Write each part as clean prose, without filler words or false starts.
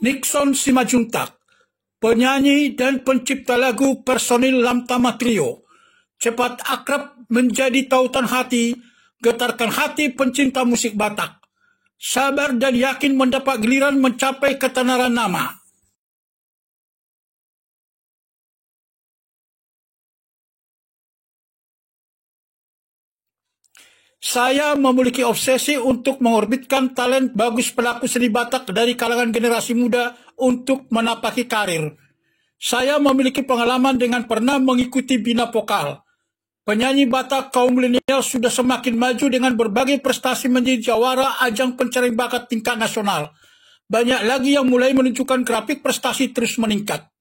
Nixon Simajuntak, penyanyi dan pencipta lagu personil Lamtama Trio, cepat akrab menjadi tautan hati, getarkan hati pencinta musik Batak. Sabar dan yakin mendapat giliran mencapai ketenaran nama. Saya memiliki obsesi untuk mengorbitkan talent bagus pelaku seni Batak dari kalangan generasi muda untuk menapaki karir. Saya memiliki pengalaman dengan pernah mengikuti Bina Vokal. Penyanyi Batak kaum milenial sudah semakin maju dengan berbagai prestasi menjadi jawara ajang pencarian bakat tingkat nasional. Banyak lagi yang mulai menunjukkan grafik prestasi terus meningkat.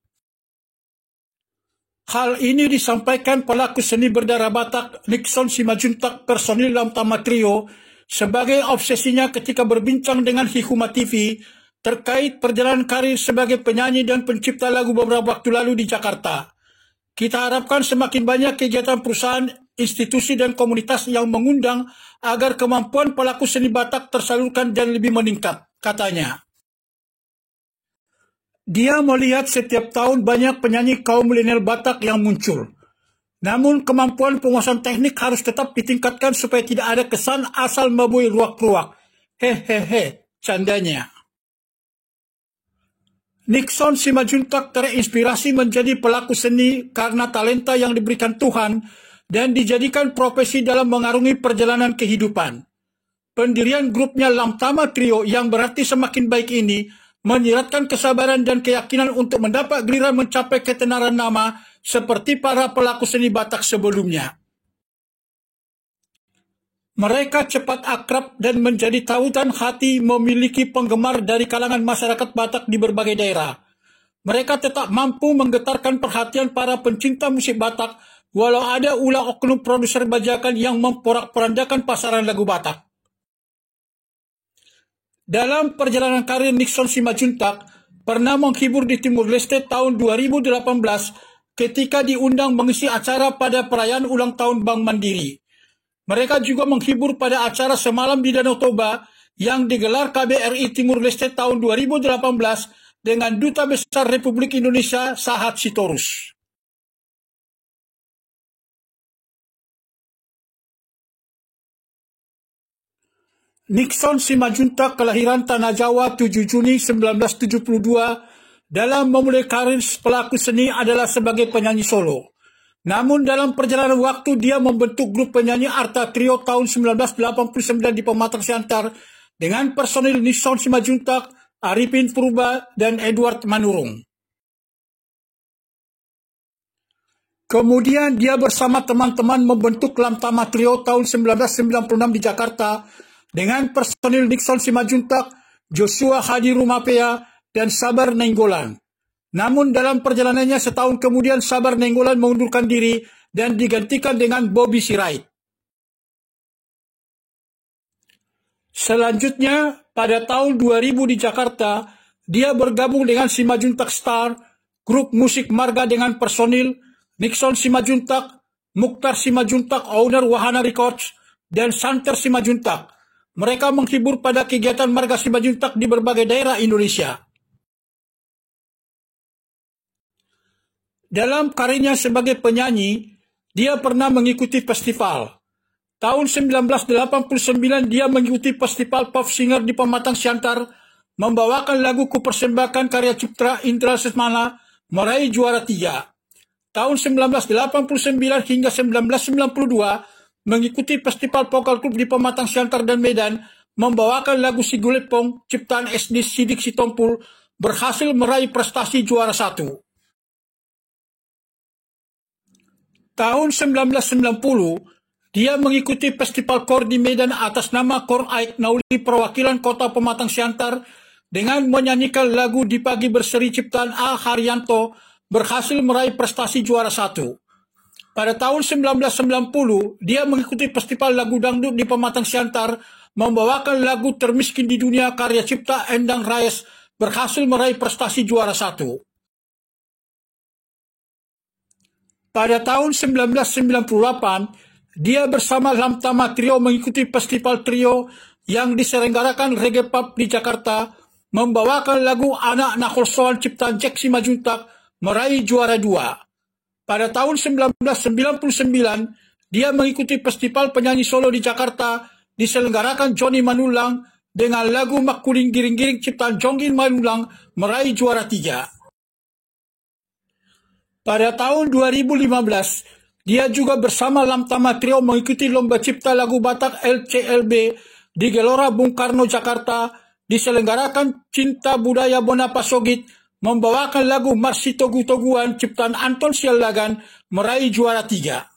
Hal ini disampaikan pelaku seni berdarah Batak Nixon Simajuntak personil Lamtama Trio sebagai obsesinya ketika berbincang dengan Hikuma TV terkait perjalanan karir sebagai penyanyi dan pencipta lagu beberapa waktu lalu di Jakarta. Kita harapkan semakin banyak kegiatan perusahaan, institusi, dan komunitas yang mengundang agar kemampuan pelaku seni Batak tersalurkan dan lebih meningkat, katanya. Dia melihat setiap tahun banyak penyanyi kaum milenial Batak yang muncul. Namun kemampuan penguasaan teknik harus tetap ditingkatkan supaya tidak ada kesan asal mabui ruak-ruak. Hehehe, candanya. Nixon Simajuntak terinspirasi menjadi pelaku seni karena talenta yang diberikan Tuhan dan dijadikan profesi dalam mengarungi perjalanan kehidupan. Pendirian grupnya Lamtama Trio yang berarti semakin baik ini menyiratkan kesabaran dan keyakinan untuk mendapat giliran mencapai ketenaran nama seperti para pelaku seni Batak sebelumnya. Mereka cepat akrab dan menjadi tautan hati memiliki penggemar dari kalangan masyarakat Batak di berbagai daerah. Mereka tetap mampu menggetarkan perhatian para pencinta musik Batak walau ada ulah oknum produser bajakan yang memporak-porandakan pasaran lagu Batak. Dalam perjalanan karir Nixon Simajuntak pernah menghibur di Timur Leste tahun 2018 ketika diundang mengisi acara pada perayaan ulang tahun Bank Mandiri. Mereka juga menghibur pada acara Semalam di Danau Toba yang digelar KBRI Timur Leste tahun 2018 dengan Duta Besar Republik Indonesia Sahat Sitorus. Nixon Simajuntak kelahiran Tanah Jawa 7 Juni 1972 dalam memulai karir pelaku seni adalah sebagai penyanyi solo. Namun dalam perjalanan waktu dia membentuk grup penyanyi Arta Trio tahun 1989 di Pematang Siantar dengan personil Nixon Simajuntak, Arifin Purba, dan Edward Manurung. Kemudian dia bersama teman-teman membentuk Lamtama Trio tahun 1996 di Jakarta dengan personil Nixon Simajuntak, Joshua Hadi Rumapea, dan Sabar Nenggolan. Namun dalam perjalanannya setahun kemudian Sabar Nenggolan mengundurkan diri dan digantikan dengan Bobby Sirait. Selanjutnya, pada tahun 2000 di Jakarta, dia bergabung dengan Simajuntak Star, grup musik marga dengan personil Nixon Simajuntak, Mukhtar Simajuntak, owner Wahana Records, dan Santer Simajuntak. Mereka menghibur pada kegiatan marga Simajuntak di berbagai daerah Indonesia. Dalam karirnya sebagai penyanyi, dia pernah mengikuti festival. Tahun 1989 dia mengikuti festival Pop Singer di Pematang Siantar, membawakan lagu Kupersembahkan karya cipta Indra Lesmana, meraih juara 3. Tahun 1989 hingga 1992 mengikuti festival vokal klub di Pematang Siantar dan Medan, membawakan lagu Sigulepong ciptaan SD Sidik Sitompul, berhasil meraih prestasi juara 1. Tahun 1990, dia mengikuti festival KOR di Medan atas nama KOR Aik Nauli perwakilan kota Pematang Siantar dengan menyanyikan lagu Di Pagi Berseri ciptaan A. Haryanto, berhasil meraih prestasi juara 1. Pada tahun 1990, dia mengikuti festival lagu dangdut di Pematang Siantar, membawakan lagu Termiskin di Dunia karya cipta Endang Rayes, berhasil meraih prestasi juara 1. Pada tahun 1998, dia bersama Lamtama Trio mengikuti festival trio yang diselenggarakan Reggae Pop di Jakarta, membawakan lagu Anak Nakolsoan ciptaan Jack Simajuntak meraih juara 2. Pada tahun 1999, dia mengikuti Festival Penyanyi Solo di Jakarta diselenggarakan Johnny Manulang dengan lagu Makuling Giring-Giring ciptaan Jonggin Manulang meraih juara 3. Pada tahun 2015, dia juga bersama Lamtama Trio mengikuti Lomba Cipta Lagu Batak LCLB di Gelora Bung Karno, Jakarta, diselenggarakan Cinta Budaya Bonapasogit, membawakan lagu Marsi Togu-Toguan ciptaan Anton Sialagan meraih juara 3.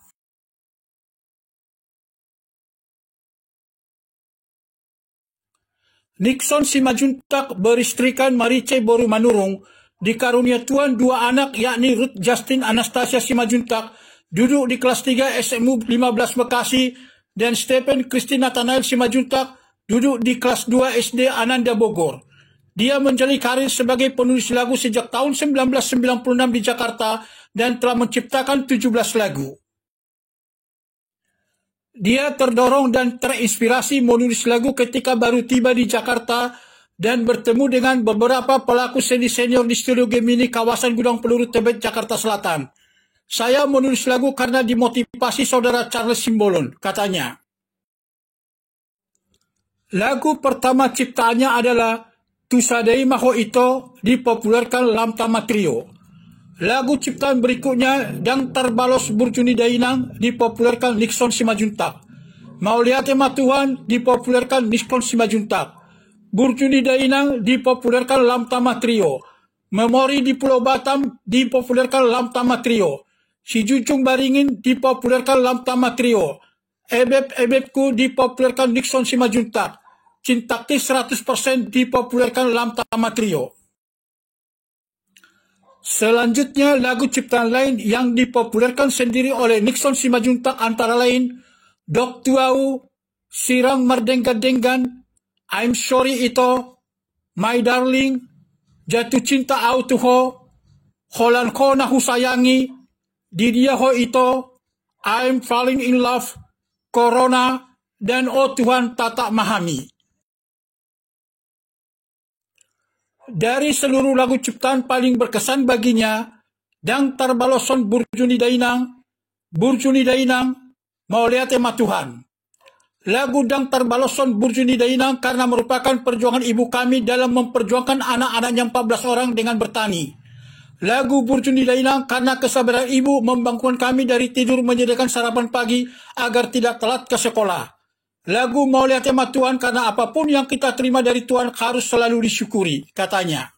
Nixon Simajuntak beristrikan Marice Boru Manurung, dikarunia Tuhan 2 anak yakni Ruth Justin Anastasia Simajuntak, duduk di kelas 3 SMU 15 Bekasi, dan Stephen Christine Nathanael Simajuntak, duduk di kelas 2 SD Ananda Bogor. Dia menjalani karir sebagai penulis lagu sejak tahun 1996 di Jakarta dan telah menciptakan 17 lagu. Dia terdorong dan terinspirasi menulis lagu ketika baru tiba di Jakarta dan bertemu dengan beberapa pelaku seni senior di Studio Gemini kawasan Gudang Peluru Tebet, Jakarta Selatan. Saya menulis lagu karena dimotivasi saudara Charles Simbolon, katanya. Lagu pertama ciptaannya adalah Tusadei Maho Ito, dipopulerkan Lamtama Trio. Lagu ciptaan berikutnya Dang Tarbalos Burjuni Dainang, dipopulerkan Nixon Simajuntak. Mauliate Matuhan, dipopulerkan Nixon Simajuntak. Burjuni Dainang, dipopulerkan Lamtama Trio. Memori di Pulau Batam, dipopulerkan Lamtama Trio. Si Jujung Baringin, dipopulerkan Lamtama Trio. Ebebku, dipopulerkan Nixon Simajuntak. Cintakti 100% dipopulerkan Lamtama Trio. Selanjutnya, lagu ciptaan lain yang dipopulerkan sendiri oleh Nixon Simajuntak antara lain Dok Tuau, Sirang Merdengga-Denggan, I'm Sorry Ito, My Darling, Jatuh Cinta Autuho, Holan Ko Nahu Sayangi, Didia Ho Ito, I'm Falling in Love, Corona, dan Oh Tuhan Tata Mahami. Dari seluruh lagu ciptaan paling berkesan baginya, Dang Tarbaloson Burjuni Dainang, Mauliate Matuhan. Lagu Dang Tarbaloson Burjuni Dainang karena merupakan perjuangan ibu kami dalam memperjuangkan anak-anaknya 14 orang dengan bertani. Lagu Burjuni Dainang karena kesabaran ibu membangunkan kami dari tidur menyediakan sarapan pagi agar tidak telat ke sekolah. Lagu Mauliate Matuhan karena apapun yang kita terima dari Tuhan harus selalu disyukuri, katanya.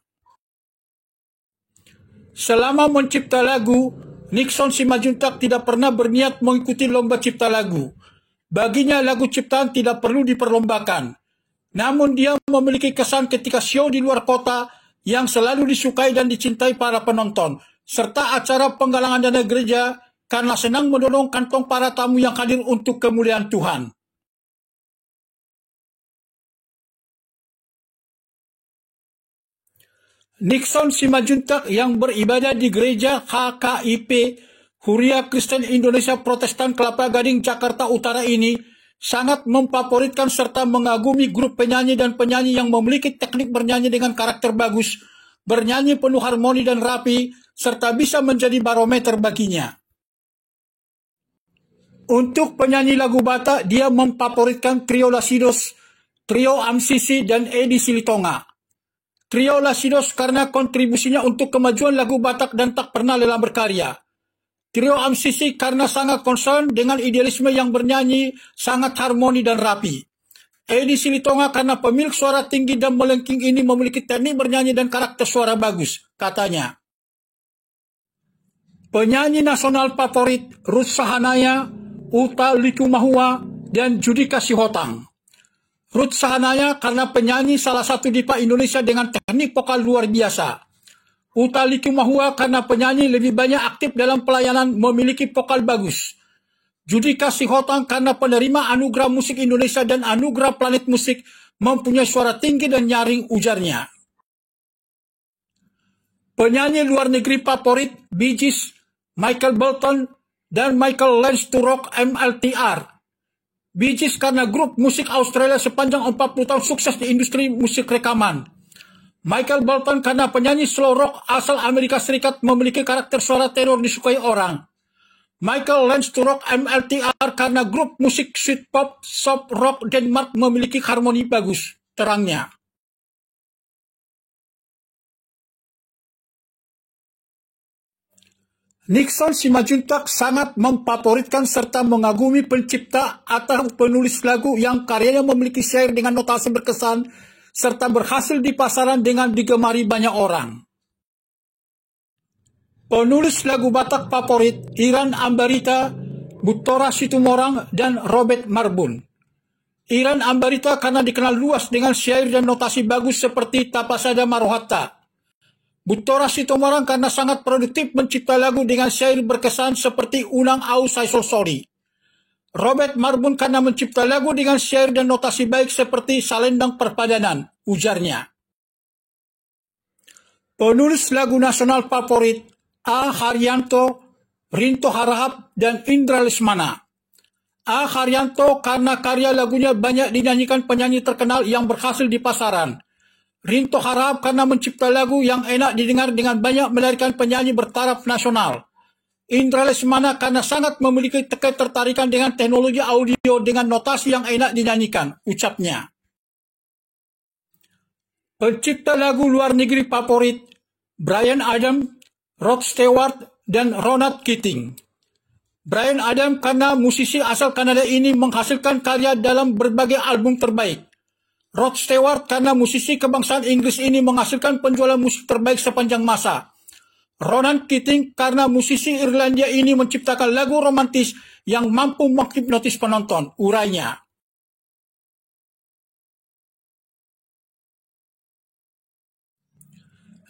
Selama mencipta lagu, Nixon Simajuntak tidak pernah berniat mengikuti lomba cipta lagu. Baginya lagu ciptaan tidak perlu diperlombakan. Namun dia memiliki kesan ketika show di luar kota yang selalu disukai dan dicintai para penonton, serta acara penggalangan dana gereja karena senang mendorong kantong para tamu yang hadir untuk kemuliaan Tuhan. Nixon Simajuntak yang beribadah di gereja HKIP Huria Kristen Indonesia Protestan Kelapa Gading, Jakarta Utara ini sangat memfavoritkan serta mengagumi grup penyanyi dan penyanyi yang memiliki teknik bernyanyi dengan karakter bagus, bernyanyi penuh harmoni dan rapi, serta bisa menjadi barometer baginya. Untuk penyanyi lagu Batak, dia memfavoritkan Trio Lasidos, Trio Amsisi, dan Edi Silitonga. Trio Lasidos karena kontribusinya untuk kemajuan lagu Batak dan tak pernah lelah berkarya. Trio Amsisi karena sangat concern dengan idealisme yang bernyanyi, sangat harmoni dan rapi. Edi Silitonga karena pemilik suara tinggi dan melengking ini memiliki teknik bernyanyi dan karakter suara bagus, katanya. Penyanyi nasional favorit Ruth Sahanaya, Utha Likumahua, dan Judika Sihotang. Ruth Sahanaya karena penyanyi salah satu diva Indonesia dengan teknik vokal luar biasa. Utha Likumahua karena penyanyi lebih banyak aktif dalam pelayanan, memiliki vokal bagus. Judika Sihotang karena penerima Anugerah Musik Indonesia dan Anugerah Planet Musik, mempunyai suara tinggi dan nyaring, ujarnya. Penyanyi luar negeri favorit Bee Gees, Michael Bolton, dan Michael Learns to Rock MLTR. Bee Gees karena grup musik Australia sepanjang 40 tahun sukses di industri musik rekaman. Michael Bolton karena penyanyi slow rock asal Amerika Serikat memiliki karakter suara tenor disukai orang. Michael Lance to Rock MLTR karena grup musik sweet pop, soft rock Denmark memiliki harmoni bagus, terangnya. Nixon Simajuntak sangat memfavoritkan serta mengagumi pencipta atau penulis lagu yang karyanya memiliki syair dengan notasi berkesan serta berhasil di pasaran dengan digemari banyak orang. Penulis lagu Batak favorit Iran Ambarita, Buttora Situmorang, dan Robert Marbun. Iran Ambarita karena dikenal luas dengan syair dan notasi bagus seperti Tapasada Marohatta. Buttora Situmorang karena sangat produktif mencipta lagu dengan syair berkesan seperti Unang Au Sai Sosori. Robert Marbun karena mencipta lagu dengan syair dan notasi baik seperti Salendang Perpadanan, ujarnya. Penulis lagu nasional favorit A. Haryanto, Rinto Harahap, dan Indra Lesmana. A. Haryanto karena karya lagunya banyak dinyanyikan penyanyi terkenal yang berhasil di pasaran. Rinto Harahap karena mencipta lagu yang enak didengar dengan banyak melahirkan penyanyi bertaraf nasional. Indra Lesmana karena sangat memiliki ketertarikan dengan teknologi audio dengan notasi yang enak dinyanyikan, ucapnya. Pencipta lagu luar negeri favorit Bryan Adams, Rod Stewart, dan Ronan Keating. Bryan Adams karena musisi asal Kanada ini menghasilkan karya dalam berbagai album terbaik. Rod Stewart karena musisi kebangsaan Inggris ini menghasilkan penjualan musik terbaik sepanjang masa. Ronan Keating karena musisi Irlandia ini menciptakan lagu romantis yang mampu menghipnotis penonton, urainya.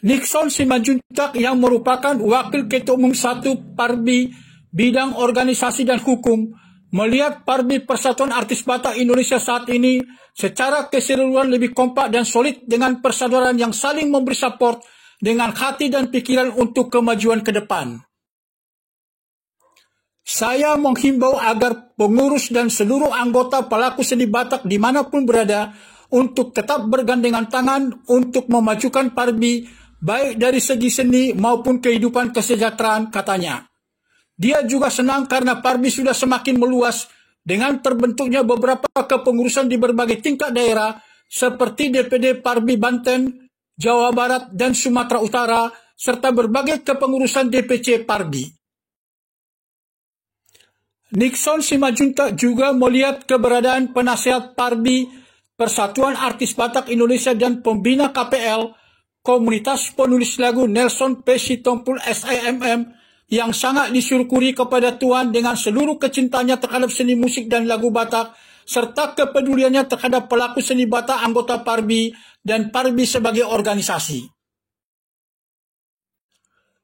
Nixon Simajuntak yang merupakan Wakil Ketua Umum 1 Parbi Bidang Organisasi dan Hukum melihat Parbi Persatuan Artis Batak Indonesia saat ini secara keseluruhan lebih kompak dan solid dengan persaudaraan yang saling memberi support dengan hati dan pikiran untuk kemajuan ke depan. Saya menghimbau agar pengurus dan seluruh anggota pelaku seni Batak dimanapun berada untuk tetap bergandengan tangan untuk memajukan Parbi baik dari segi seni maupun kehidupan kesejahteraan, katanya. Dia juga senang karena Parbi sudah semakin meluas dengan terbentuknya beberapa kepengurusan di berbagai tingkat daerah seperti DPD Parbi Banten, Jawa Barat, dan Sumatera Utara, serta berbagai kepengurusan DPC Parbi. Nixon Simajuntak juga melihat keberadaan penasihat Parbi, Persatuan Artis Batak Indonesia, dan pembina KPL, Komunitas Penulis Lagu Nelson P. Sitompul SAMM, yang sangat disyukuri kepada Tuhan dengan seluruh kecintaannya terhadap seni musik dan lagu Batak, serta kepeduliannya terhadap pelaku seni Batak anggota Parbi dan Parbi sebagai organisasi.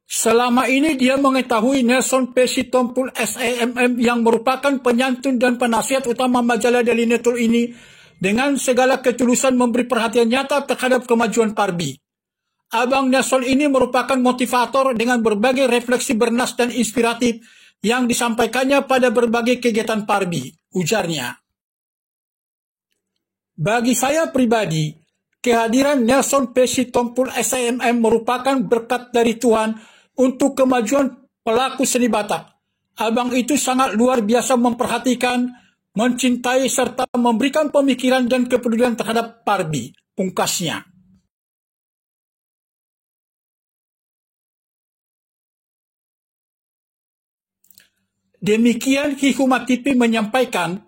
Selama ini dia mengetahui Nelson P. Sitompul SAMM yang merupakan penyantun dan penasihat utama majalah Daily Network ini dengan segala ketulusan memberi perhatian nyata terhadap kemajuan Parbi. Abang Nelson ini merupakan motivator dengan berbagai refleksi bernas dan inspiratif yang disampaikannya pada berbagai kegiatan Parbi, ujarnya. Bagi saya pribadi, kehadiran Nelson P. Sitompul SAMM merupakan berkat dari Tuhan untuk kemajuan pelaku seni Batak. Abang itu sangat luar biasa memperhatikan, mencintai, serta memberikan pemikiran dan kepedulian terhadap Parbi, pungkasnya. Demikian Ki Humas TV menyampaikan,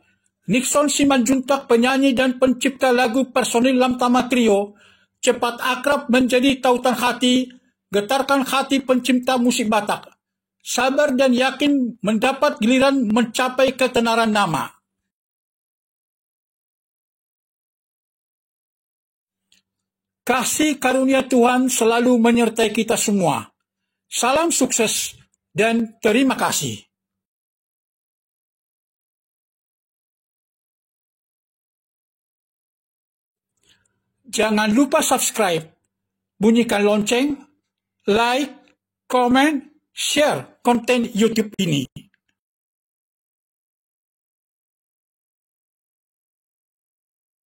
Nixon Simajuntak, penyanyi dan pencipta lagu personil Lamtama Trio, cepat akrab menjadi tautan hati, getarkan hati pencipta musik Batak. Sabar dan yakin mendapat giliran mencapai ketenaran nama. Kasih karunia Tuhan selalu menyertai kita semua. Salam sukses dan terima kasih. Jangan lupa subscribe, bunyikan lonceng, like, comment, share konten YouTube ini.